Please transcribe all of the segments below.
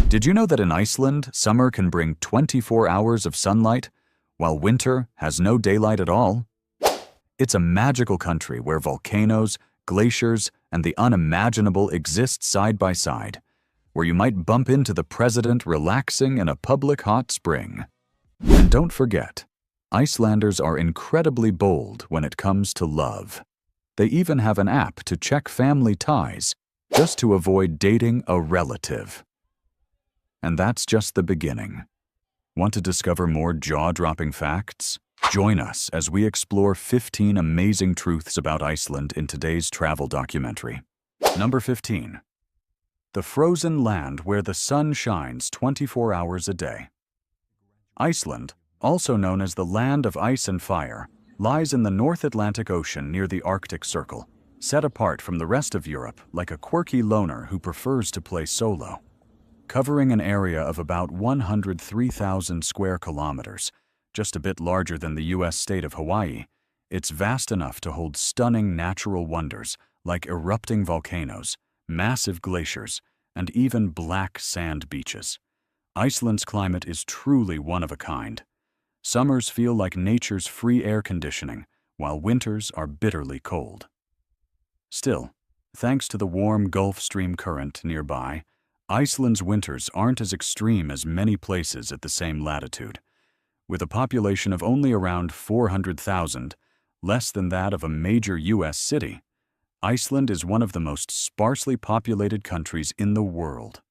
Did you know that in Iceland, summer can bring 24 hours of sunlight, while winter has no daylight at all? It's a magical country where volcanoes, glaciers, and the unimaginable exist side by side, where you might bump into the president relaxing in a public hot spring. And don't forget, Icelanders are incredibly bold when it comes to love. They even have an app to check family ties, just to avoid dating a relative. And that's just the beginning. Want to discover more jaw-dropping facts? Join us as we explore 15 amazing truths about Iceland in today's travel documentary. Number 15. The frozen land where the sun shines 24 hours a day. Iceland, also known as the land of ice and fire, lies in the North Atlantic Ocean near the Arctic Circle, set apart from the rest of Europe like a quirky loner who prefers to play solo. Covering an area of about 103,000 square kilometers, just a bit larger than the U.S. state of Hawaii, it's vast enough to hold stunning natural wonders like erupting volcanoes, massive glaciers, and even black sand beaches. Iceland's climate is truly one of a kind. Summers feel like nature's free air conditioning, while winters are bitterly cold. Still, thanks to the warm Gulf Stream current nearby, Iceland's winters aren't as extreme as many places at the same latitude. With a population of only around 400,000, less than that of a major U.S. city, Iceland is one of the most sparsely populated countries in the world.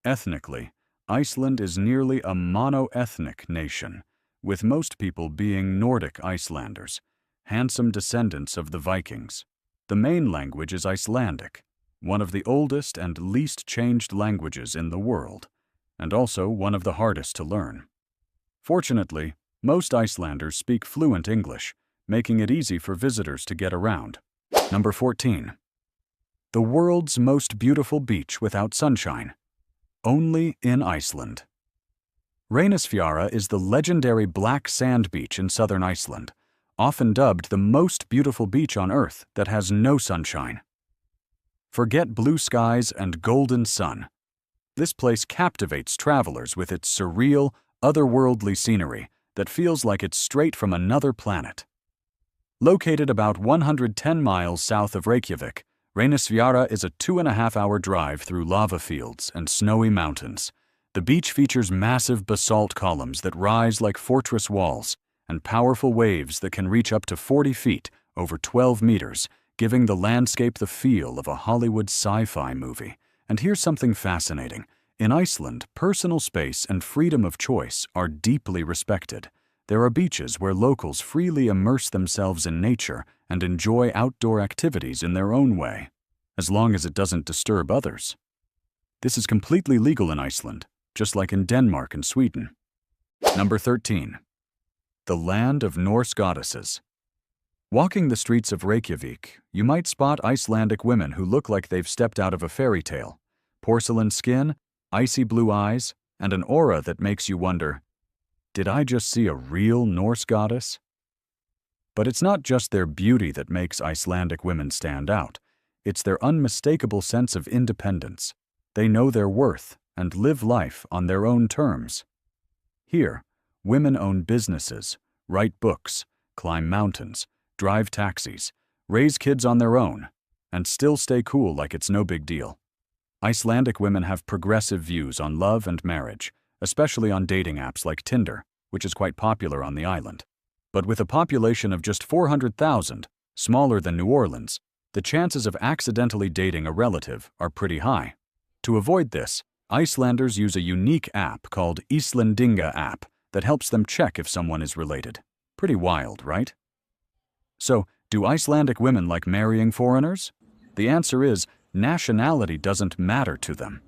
Ethnically, Iceland is nearly a mono-ethnic nation, with most people being Nordic Icelanders, handsome descendants of the Vikings. The main language is Icelandic, one of the oldest and least changed languages in the world, and also one of the hardest to learn. Fortunately, most Icelanders speak fluent English, making it easy for visitors to get around. Number 14. The world's most beautiful beach without sunshine. Only in Iceland. Reynisfjara is the legendary black sand beach in southern Iceland, often dubbed the most beautiful beach on Earth that has no sunshine. Forget blue skies and golden sun. This place captivates travelers with its surreal, otherworldly scenery that feels like it's straight from another planet. Located about 110 miles south of Reykjavik, Reynisfjara is a 2.5-hour drive through lava fields and snowy mountains. The beach features massive basalt columns that rise like fortress walls and powerful waves that can reach up to 40 feet, over 12 meters, giving the landscape the feel of a Hollywood sci-fi movie. And here's something fascinating. In Iceland, personal space and freedom of choice are deeply respected. There are beaches where locals freely immerse themselves in nature and enjoy outdoor activities in their own way, as long as it doesn't disturb others. This is completely legal in Iceland, just like in Denmark and Sweden. Number 13. The land of Norse goddesses. Walking the streets of Reykjavik, you might spot Icelandic women who look like they've stepped out of a fairy tale. Porcelain skin, icy blue eyes, and an aura that makes you wonder, did I just see a real Norse goddess? But it's not just their beauty that makes Icelandic women stand out. It's their unmistakable sense of independence. They know their worth and live life on their own terms. Here, women own businesses, write books, climb mountains, drive taxis, raise kids on their own, and still stay cool like it's no big deal. Icelandic women have progressive views on love and marriage, especially on dating apps like Tinder, which is quite popular on the island. But with a population of just 400,000, smaller than New Orleans, the chances of accidentally dating a relative are pretty high. To avoid this, Icelanders use a unique app called Íslendinga app that helps them check if someone is related. Pretty wild, right? So, do Icelandic women like marrying foreigners? The answer is, nationality doesn't matter to them.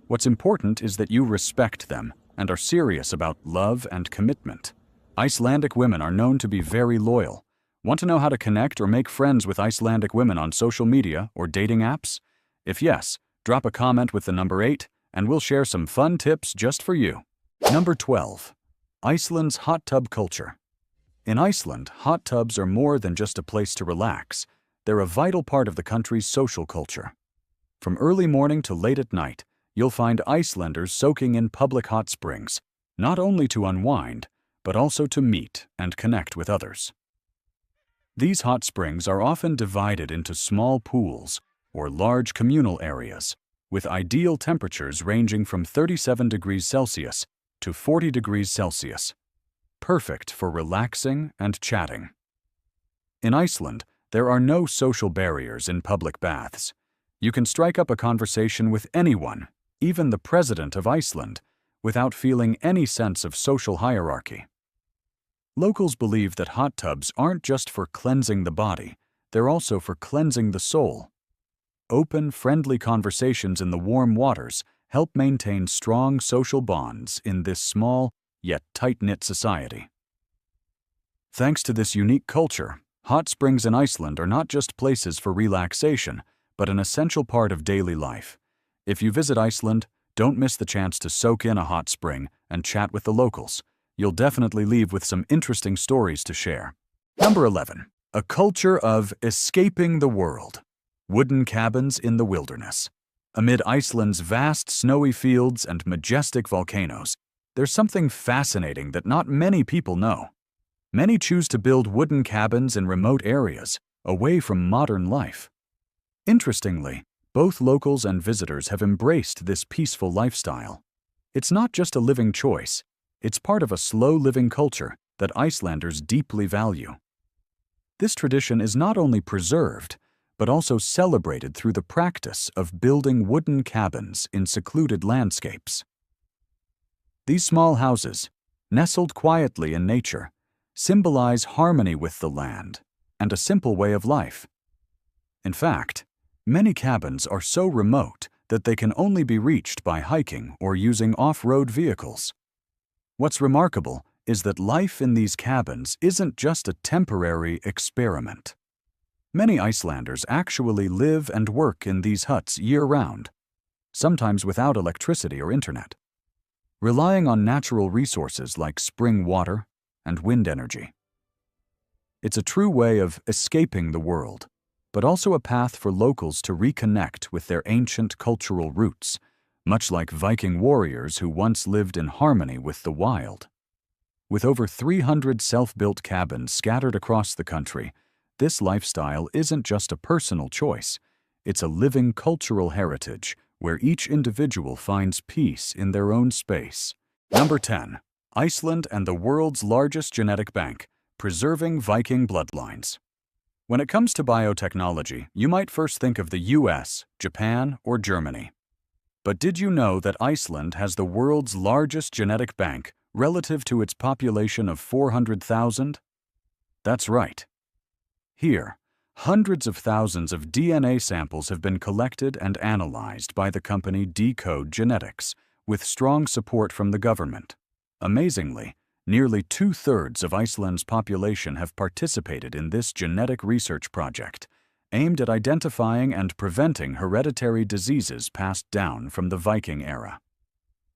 What's important is that you respect them and are serious about love and commitment. Icelandic women are known to be very loyal. Want to know how to connect or make friends with Icelandic women on social media or dating apps? If yes, drop a comment with the number 8 and we'll share some fun tips just for you. Number 12. Iceland's hot tub culture. In Iceland, hot tubs are more than just a place to relax. They're a vital part of the country's social culture. From early morning to late at night, you'll find Icelanders soaking in public hot springs, not only to unwind, but also to meet and connect with others. These hot springs are often divided into small pools or large communal areas, with ideal temperatures ranging from 37 degrees Celsius to 40 degrees Celsius, perfect for relaxing and chatting. In Iceland, there are no social barriers in public baths. You can strike up a conversation with anyone, even the president of Iceland, without feeling any sense of social hierarchy. Locals believe that hot tubs aren't just for cleansing the body, they're also for cleansing the soul. Open, friendly conversations in the warm waters help maintain strong social bonds in this small, yet tight-knit society. Thanks to this unique culture, hot springs in Iceland are not just places for relaxation, but an essential part of daily life. If you visit Iceland, don't miss the chance to soak in a hot spring and chat with the locals. You'll definitely leave with some interesting stories to share. Number 11. A culture of escaping the world. Wooden cabins in the wilderness. Amid Iceland's vast snowy fields and majestic volcanoes, there's something fascinating that not many people know. Many choose to build wooden cabins in remote areas, away from modern life. Interestingly, both locals and visitors have embraced this peaceful lifestyle. It's not just a living choice, it's part of a slow-living culture that Icelanders deeply value. This tradition is not only preserved, but also celebrated through the practice of building wooden cabins in secluded landscapes. These small houses, nestled quietly in nature, symbolize harmony with the land and a simple way of life. In fact, many cabins are so remote that they can only be reached by hiking or using off-road vehicles. What's remarkable is that life in these cabins isn't just a temporary experiment. Many Icelanders actually live and work in these huts year-round, sometimes without electricity or internet, relying on natural resources like spring water and wind energy. It's a true way of escaping the world, but also a path for locals to reconnect with their ancient cultural roots, much like Viking warriors who once lived in harmony with the wild. With over 300 self-built cabins scattered across the country, this lifestyle isn't just a personal choice, it's a living cultural heritage where each individual finds peace in their own space. Number 10. Iceland and the world's largest genetic bank, preserving Viking bloodlines. When it comes to biotechnology, you might first think of the US, Japan, or Germany. But did you know that Iceland has the world's largest genetic bank relative to its population of 400,000? That's right. Here, hundreds of thousands of DNA samples have been collected and analyzed by the company Decode Genetics, with strong support from the government. Amazingly, nearly 2/3 of Iceland's population have participated in this genetic research project, aimed at identifying and preventing hereditary diseases passed down from the Viking era.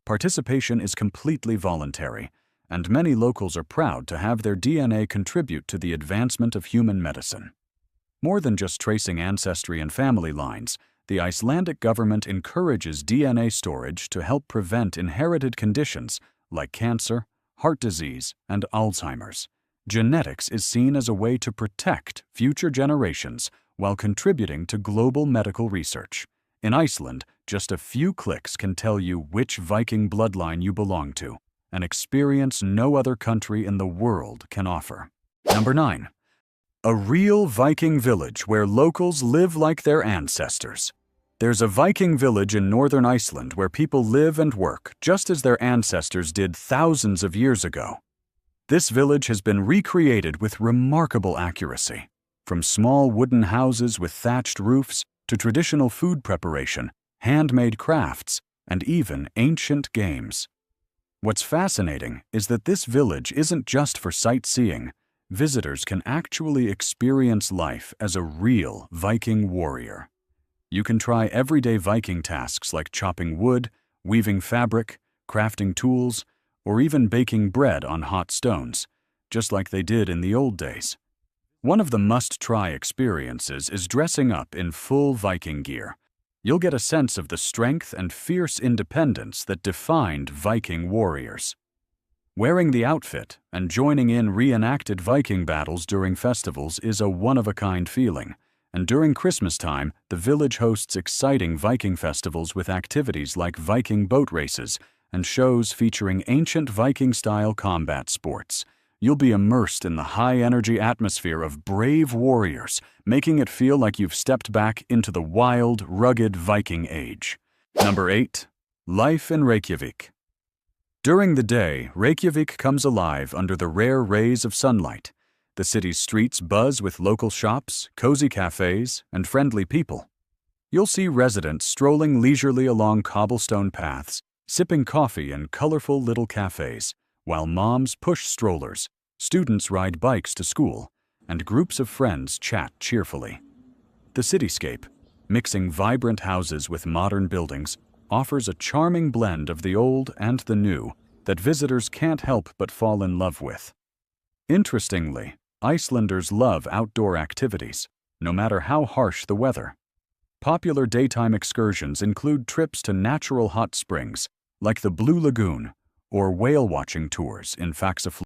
Participation is completely voluntary, and many locals are proud to have their DNA contribute to the advancement of human medicine. More than just tracing ancestry and family lines, the Icelandic government encourages DNA storage to help prevent inherited conditions like cancer, heart disease, and Alzheimer's. Genetics is seen as a way to protect future generations while contributing to global medical research. In Iceland, just a few clicks can tell you which Viking bloodline you belong to, an experience no other country in the world can offer. Number 9. A real Viking village where locals live like their ancestors. There's a Viking village in northern Iceland where people live and work just as their ancestors did thousands of years ago. This village has been recreated with remarkable accuracy, from small wooden houses with thatched roofs to traditional food preparation, handmade crafts, and even ancient games. What's fascinating is that this village isn't just for sightseeing. Visitors can actually experience life as a real Viking warrior. You can try everyday Viking tasks like chopping wood, weaving fabric, crafting tools, or even baking bread on hot stones, just like they did in the old days. One of the must-try experiences is dressing up in full Viking gear, You'll get a sense of the strength and fierce independence that defined Viking warriors. Wearing the outfit and joining in reenacted Viking battles during festivals is a one-of-a-kind feeling, and during Christmas time, the village hosts exciting Viking festivals with activities like Viking boat races and shows featuring ancient Viking-style combat sports. You'll be immersed in the high-energy atmosphere of brave warriors, making it feel like you've stepped back into the wild, rugged Viking age. Number 8. Life in Reykjavik. During the day, Reykjavik comes alive under the rare rays of sunlight. The city's streets buzz with local shops, cozy cafes, and friendly people. You'll see residents strolling leisurely along cobblestone paths, sipping coffee in colorful little cafes, while moms push strollers, students ride bikes to school, and groups of friends chat cheerfully. The cityscape, mixing vibrant houses with modern buildings, offers a charming blend of the old and the new that visitors can't help but fall in love with. Interestingly, Icelanders love outdoor activities, no matter how harsh the weather. Popular daytime excursions include trips to natural hot springs, like the Blue Lagoon, or whale-watching tours in Faxaflor.